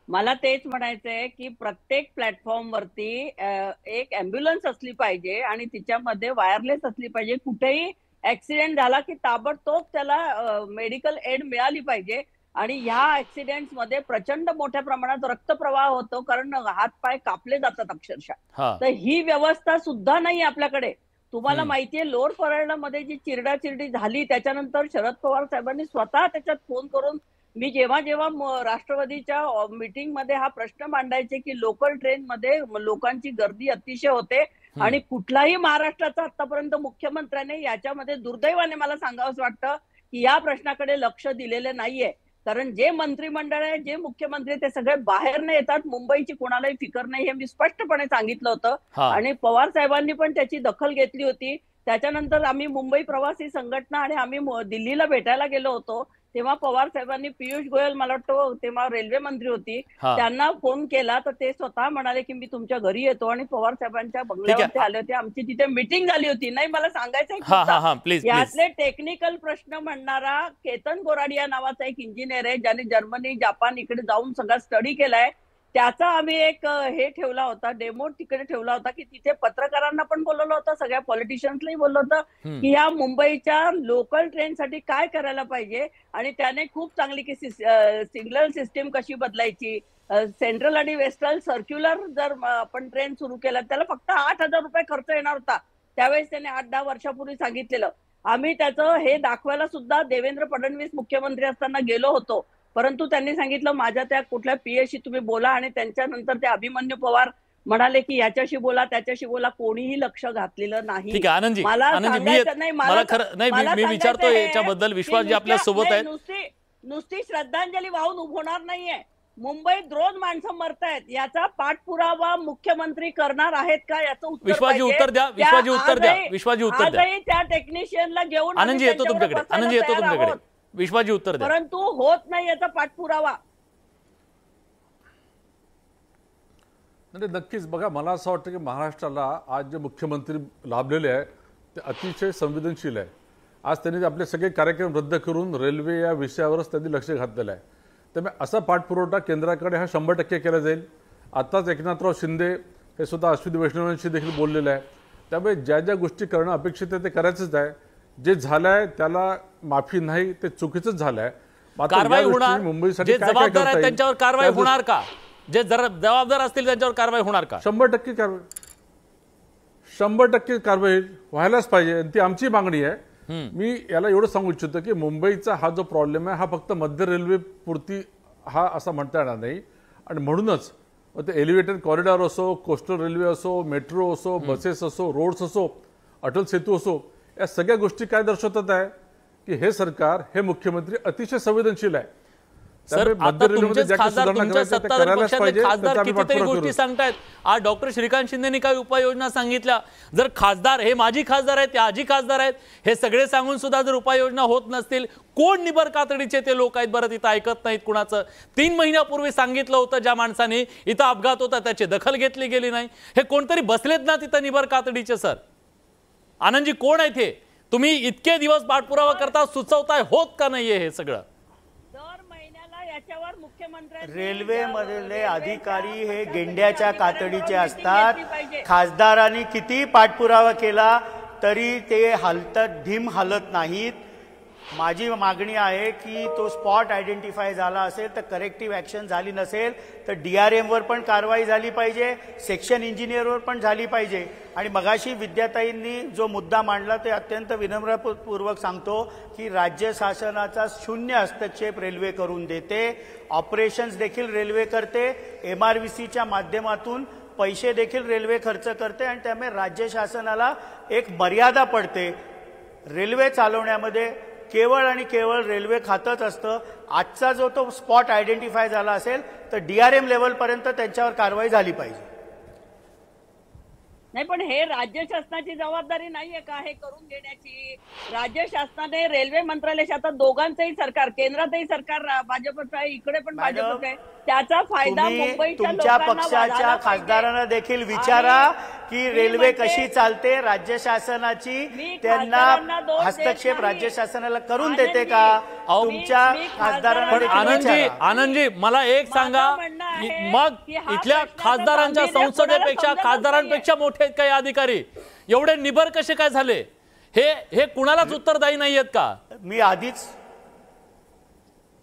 मला तेच म्हणायचंय की प्रत्येक प्लॅटफॉर्मवरती एक अँब्युलन्स असली पाहिजे आणि तिच्यामध्ये वायरलेस असली पाहिजे. कुठेही ऍक्सिडेंट झाला की ताबडतोब त्याला मेडिकल एड मिळाली पाहिजे. आणि ह्या ऍक्सिडेंट्स मध्ये प्रचंड मोठ्या प्रमाणात रक्तप्रवाह होतो, कारण हात पाय कापले जातात अक्षरशः. हा तर ही व्यवस्था सुद्धा नाही आपल्याकडे. तुम्हाला माहितीये लोअर परळमध्ये जी चिरडाचिरडी झाली त्याच्यानंतर शरद पवार साहेबांनी स्वतः त्याच्यात फोन करून, मी जेव्हा जेव्हा राष्ट्रवादीच्या मीटिंग मध्ये हा प्रश्न मांडायचे की लोकल ट्रेन मध्ये लोकांची गर्दी अतिशय होते आणि कुठलाही महाराष्ट्राचा आतापर्यंत मुख्यमंत्र्याने याच्यामध्ये दुर्दैवाने मला सांगावंच वाटतं की या प्रश्नाकडे लक्ष दिलेलं नाहीये. कारण जे मंत्रिमंडळ आहे, जे मुख्यमंत्री ते सगळे बाहेर न येतात. मुंबईची कोणालाही फिकर नाही हे मी स्पष्टपणे सांगितलं होतं. आणि पवार साहेबांनी पण त्याची दखल घेतली होती. त्याच्यानंतर आम्ही मुंबई प्रवासी संघटना आणि आम्ही दिल्लीला भेटायला गेलो होतो. तेव्हा पवार साहेबांनी पियुष गोयल, मला वाटतं तेव्हा रेल्वे मंत्री होती, त्यांना फोन केला तर ते स्वतः म्हणाले की मी तुमच्या घरी येतो. आणि पवार साहेबांच्या बंगल्यावरती आले होते. आमची तिथे मीटिंग झाली होती. नाही, मला सांगायचं यातले टेक्निकल प्रश्न म्हणणारा केतन गोराडिया नावाचा एक इंजिनियर आहे, ज्याने जर्मनी जापान इकडे जाऊन सगळा स्टडी केलाय. त्याचा आम्ही एक हे ठेवला होता, डेमो तिकडे ठेवला होता की तिथे पत्रकारांना पण बोलवलं होतं, सगळ्या पॉलिटिशियन्सलाही बोललं होतं की या मुंबईच्या लोकल ट्रेनसाठी काय करायला पाहिजे. आणि त्याने खूप चांगली की सिग्नल सिस्टीम कशी बदलायची, सेंट्रल आणि वेस्टर्न सर्क्युलर जर आपण ट्रेन सुरू केला त्याला फक्त 8,000 रुपये खर्च येणार होता. त्यावेळेस त्याने 8-10 वर्षापूर्वी सांगितलेलं. आम्ही त्याचं हे दाखवायला सुद्धा देवेंद्र फडणवीस मुख्यमंत्री असताना गेलो होतो, परंतु त्यांनी सांगितलं माझ्या त्या कुठल्या पीएशी तुम्ही बोला. आणि त्यांच्यानंतर ते अभिमन्यू पवार म्हणाले की याच्याशी बोला त्याच्याशी बोला. कोणीही लक्ष घातलेलं नाही. ठीक आहे आनंदजी, मी विचारतो याच्याबद्दल विश्वासजी आपल्या सोबत आहेत. नुसती श्रद्धांजली वाहून होणार नाहीये. मुंबईत रोज माणसं मरतायत, याचा पाठपुरावा मुख्यमंत्री करणार आहेत का याचं उत्तर विश्वासजी उत्तर द्या. विश्वासजी उत्तर द्या. विश्वासजी उत्तर द्या. त्या टेक्निशियनला घेऊन आनंदजी येतो तुमच्याकडे. आनंदजी येतो तुमच्याकडे. विश्वासजी उत्तर द्या. परंतु होत नाही याचा पाठपुरावा. नक्कीच बघा, मला असं वाटतं की महाराष्ट्राला आज जे मुख्यमंत्री लाभलेले आहे ते अतिशय संवेदनशील आहे. आज त्यांनी आपले सगळे कार्यक्रम रद्द करून रेल्वे या विषयावरच त्यांनी लक्ष घातलेलं आहे. त्यामुळे असा पाठपुरवठा केंद्राकडे हा 100% केला जाईल. आताच एकनाथराव शिंदे हे सुद्धा अश्विनी वैष्णवांशी देखील बोललेलं आहे. त्यामुळे ज्या ज्या गोष्टी करणं अपेक्षित आहे ते करायचंच आहे. जे झालंय त्याला माफी नाही, ते चुकीचंच झालंय. कारवाई होणार, मुंबईसाठी जबाबदार आहे त्यांच्यावर कारवाई होणार का? जे जबाबदार असतील त्यांच्यावर कारवाई होणार का? 100% कारवाई, 100% कारवाई व्हायलाच पाहिजे. ती आमची मागणी आहे. मी याला एवढं सांगू इच्छितो की मुंबईचा हा जो प्रॉब्लेम आहे हा फक्त मध्य रेल्वे पुरती हा असा म्हणता येणार नाही. आणि म्हणूनच ते एलिव्हेटेड कॉरिडॉर असो, कोस्टल रेल्वे असो, मेट्रो असो, बसेस असो, रोड्स असो, अटल सेतू असो, या सगळ्या गोष्टी काय दर्शवतात आहे की हे सरकार, हे मुख्यमंत्री अतिशय संवेदनशील आहे. सर, आता तुमचेच खासदार, तुमच्या सत्ताधारी पक्षाचे खासदार कितीतरी गोष्टी सांगतायत. आज डॉक्टर श्रीकांत शिंदेनी काही उपाययोजना सांगितल्या. जर खासदार, हे माजी खासदार आहेत, ते आजी खासदार आहेत, हे सगळे सांगून सुद्धा जर उपाययोजना होत नसतील, कोण निबर कातडीचे ते लोक आहेत बरं तिथं ऐकत नाहीत कुणाचं? 3 महिन्यापूर्वी सांगितलं होतं ज्या माणसाने इथं अपघात होता त्याची दखल घेतली गेली नाही. हे कोणतरी बसलेत ना तिथं निबर कातडीचे. सर आनंदजी, कोण आहेत हे? तुम्ही इतके दिवस पाठपुरावा करता, सुचवताय, होत का नाहीये हे सगळं? रेल्वे मधले अधिकारी हे गेंड्याच्या कातडीचे असतात. खासदारांनी किती पाठपुरावा केला तरी ते धीम हलत नाहीत. माझी मागणी आहे की तो स्पॉट आयडेंटिफाय झाला असेल तर करेक्टिव्ह ॲक्शन झाली नसेल तर DRM वर पण कारवाई झाली पाहिजे, सेक्शन इंजिनियरवर पण झाली पाहिजे. आणि मगाशी विद्याताईंनी जो मुद्दा मांडला ते अत्यंत विनम्रपूर्वक सांगतो की राज्य शासनाचा 0 हस्तक्षेप रेल्वे करून देते. ऑपरेशन्स देखील रेल्वे करते, MRVCच्या माध्यमातून पैसे देखील रेल्वे खर्च करते. आणि त्यामुळे राज्य शासनाला एक मर्यादा पडते. रेल्वे चालवण्यामध्ये केवळ आणि केवळ रेल्वे खातच असतं. आजचा जो तो स्पॉट आयडेंटिफाय झाला असेल तर DRM लेवलपर्यंत त्यांच्यावर कारवाई झाली पाहिजे. नाही, पण हे राज्य शासनाची जबाबदारी नाहीये का हे करून घेण्याची? राज्य शासनाने रेल्वे मंत्रालयाशी, आता दोघांचंही सरकार, केंद्रातही सरकार भाजपचं आहे, इकडे पण भाजपचं आहे, त्याचा फायदा मुंबईच्या तुमच्या पक्षाच्या खासदारांना देखील विचारा की रेल्वे कशी चालते राज्य शासनाची त्यांना हस्तक्षेप राज्य शासनाला करून देते का? तुमच्या खासदारांना आनंदजी मला एक सांगा, मग इथल्या खासदारांच्या संसदेपेक्षा खासदारांपेक्षा मोठे आहेत काही अधिकारी? एवढे निबर कसे काय झाले? हे कुणालाच उत्तरदायी नाहीयेत का? मी आधीच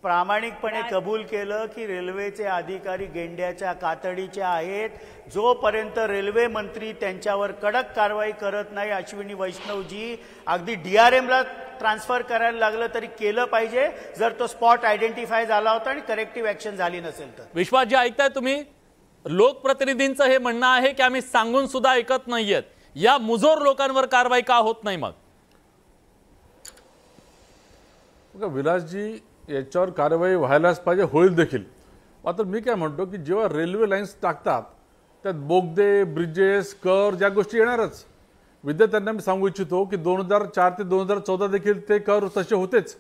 प्रामाणिकपणे कबूल केलं की रेल्वेचे अधिकारी गेंड्याच्या कातडीचे आहेत. जोपर्यंत रेल्वे मंत्री त्यांच्यावर कडक कारवाई करत नाही, अश्विनी वैष्णवजी अगदी DRMला ट्रान्सफर करायला लागलं तरी केलं पाहिजे, जर तो स्पॉट आयडेंटिफाय झाला होता आणि करेक्टिव्ह ऍक्शन झाली नसेल तर. विश्वासजी ऐकताय तुम्ही? लोकप्रतिनिधींचं हे म्हणणं आहे की आम्ही सांगून सुद्धा ऐकत नाहीयेत. या मुजोर लोकांवर कारवाई का होत नाही? मग विलासजी, याच्यावर कारवाई व्हायलाच पाहिजे, होईल देखील. मात्र मी काय म्हणतो की जेव्हा रेल्वे लाईन्स टाकतात त्यात बोगदे, ब्रिजेस, कर ज्या गोष्टी येणारच. विद्यार्थ्यांना मी सांगू इच्छितो की 2004 ते 2014 देखील ते कर तसे होतेच.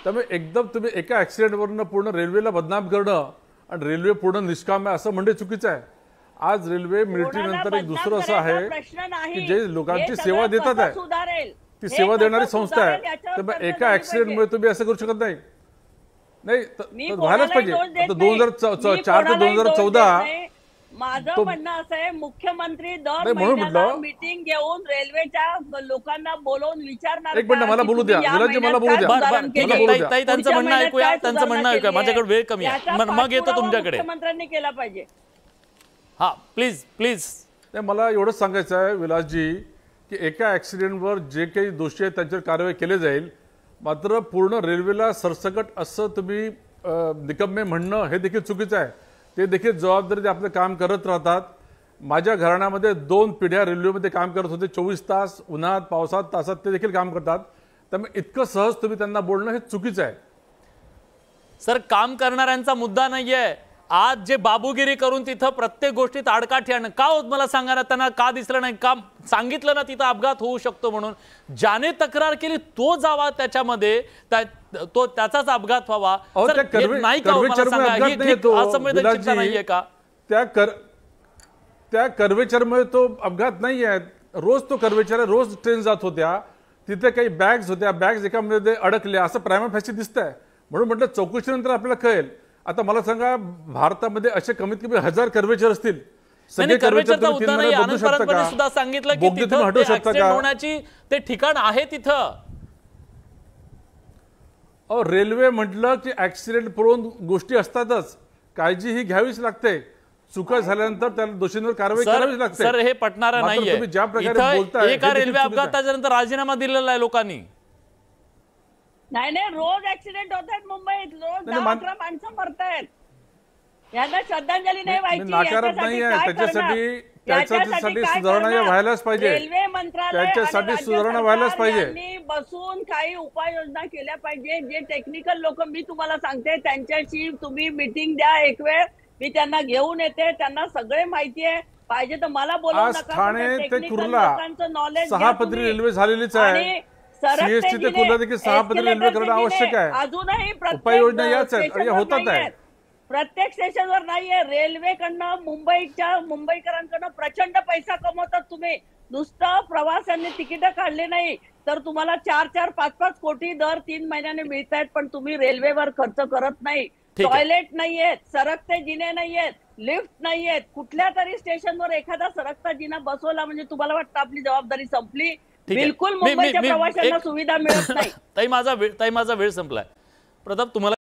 त्यामुळे एकदम तुम्ही एका ऍक्सिडेंटवरून पूर्ण रेल्वेला बदनाम करणं आणि रेल्वे पूर्ण निष्काम आहे असं म्हणणे चुकीचं आहे. आज रेल्वे मिलिटरी नंतर एक दुसरं असं आहे की जे लोकांची सेवा देतात आहे, ती सेवा देणारी संस्था आहे. तर एका ऍक्सिडेंटमुळे तुम्ही असं करू शकत नाही. नाही व्हायलाच पाहिजे. आता 2004 ते 2014 माझं म्हणणं असं आहे, मुख्यमंत्री दर महिन्याला मीटिंग घेऊन रेल्वेच्या लोकांना बोलवून विचारणार. एक मिनिट मला बोलू द्या, विलासजी मला बोलू द्या. त्यांचं म्हणणं ऐकूया, त्यांचं म्हणणं ऐकूया. माझ्याकडे वेळ कमी आहे, मग येतो तुमच्याकडे. मुख्यमंत्र्यांनी केला पाहिजे. हा प्लीज प्लीज. मला एवढंच सांगायचं आहे विलासजी की एका ऍक्सिडेंटवर जे काही दोषी आहेत त्यांच्यावर कारवाई केली जाईल. मात्र पूर्ण रेल्वेला सरसकट असं तुम्ही निकम्मे म्हणणं हे देखील चुकीचं आहे. ते देखील जबाबदारी आपलं काम करत राहतात. माझ्या घराण्यामध्ये 2 पिढ्या रेल्वेमध्ये काम करत होते. 24 तास उन्हात पावसात तासात ते देखील काम करतात. त्यामुळे इतकं सहज तुम्ही त्यांना बोलणं हे चुकीचं आहे. सर, काम करणाऱ्यांचा मुद्दा नाहीये. आज जे बाबूगिरी करून तिथं प्रत्येक गोष्टीत आडकाठी आणणं का होत मला सांगा ना. त्यांना का दिसलं नाही? का सांगितलं ना तिथं अपघात होऊ शकतो म्हणून? ज्याने तक्रार केली तो जावा त्याच्यामध्ये, तो त्याचाच अपघात व्हावा. नाही का मला सांगा, ही असंवेदनशीलता नाहीये का? त्या कर्वेचरमुळे तो अपघात नाही आहे. रोज तो कर्वेचर रोज ट्रेन जात होत्या, तिथे काही बॅग्स होत्या, बॅग्स एकामध्ये अडकल्या असं प्रायमा फॅसी दिसतंय. म्हणून म्हटलं चौकशीनंतर आपल्याला कळेल. आता मला सांगा, भारतामध्ये असे कमीत कमी 1000 कर्वेचर असतील. सगळे कर्वेचरचा मुद्दा नाही. आनंद परबने सुद्धा सांगितलं की तिथं ऍक्सिडेंट होण्याची ते ठिकाण आहे तिथं. रेल्वे म्हटलं की ऍक्सिडेंट प्रोन गोष्टी असतातच, काळजी ही घ्यावीच लागते. चुका झाल्यानंतर त्याला दोषींवर कारवाई करावी लागते. सर, हे पटणारं नाहीये. ज्या प्रकारे बोलताय, एका रेल्वे अपघाताच्या नंतर राजीनामा दिलेला आहे लोकांनी. नाही, रोज ऍक्सिडेंट होत आहेत मुंबईत. रोज 10-11 माणसं मरतायत. यांना श्रद्धांजली नाही व्हायची. नाकारत नाहीये. त्याच्यासाठी सुधारणा व्हायलाच पाहिजे. रेल्वे मंत्रालय त्याच्यासाठी सुधारणा व्हायलाच पाहिजे. यांनी बसून काही उपाययोजना केल्या पाहिजे. जे टेक्निकल लोक, मी तुम्हाला सांगते, त्यांच्याशी तुम्ही मीटिंग द्या एक वेळ. मी त्यांना घेऊन येते. त्यांना सगळे माहिती आहे. पाहिजे तर मला बोलवू नका. ठाणे ते कुर्ला नॉलेज 6 पदरी रेल्वे झालेलीच आहे. सीएसटी ते कुर्ला देखील 6 पदरी रेल्वे करणं आवश्यक आहे. अजूनही उपाययोजना याच आहेत, होतात आहेत. प्रत्येक स्टेशनवर नाहीये. रेल्वेकडनं मुंबईकरांकडनं प्रचंड पैसा कमवतात तुम्ही. नुसतं प्रवाशांनी तिकीट काढले नाही तर तुम्हाला 4-4, 5-5 कोटी दर 3 महिन्याने मिळत आहेत. पण तुम्ही रेल्वेवर खर्च करत नाही. टॉयलेट नाहीयेत, सरकते जिने नाहीयेत, लिफ्ट नाहीयेत. कुठल्या तरी स्टेशनवर एखादा सरकता जिना बसवला म्हणजे तुम्हाला वाटतं आपली जबाबदारी संपली? बिलकुल मुंबईच्या प्रवाशांना सुविधा मिळत नाही. ताई माझा वेळ संपलाय. प्रताप, तुम्हाला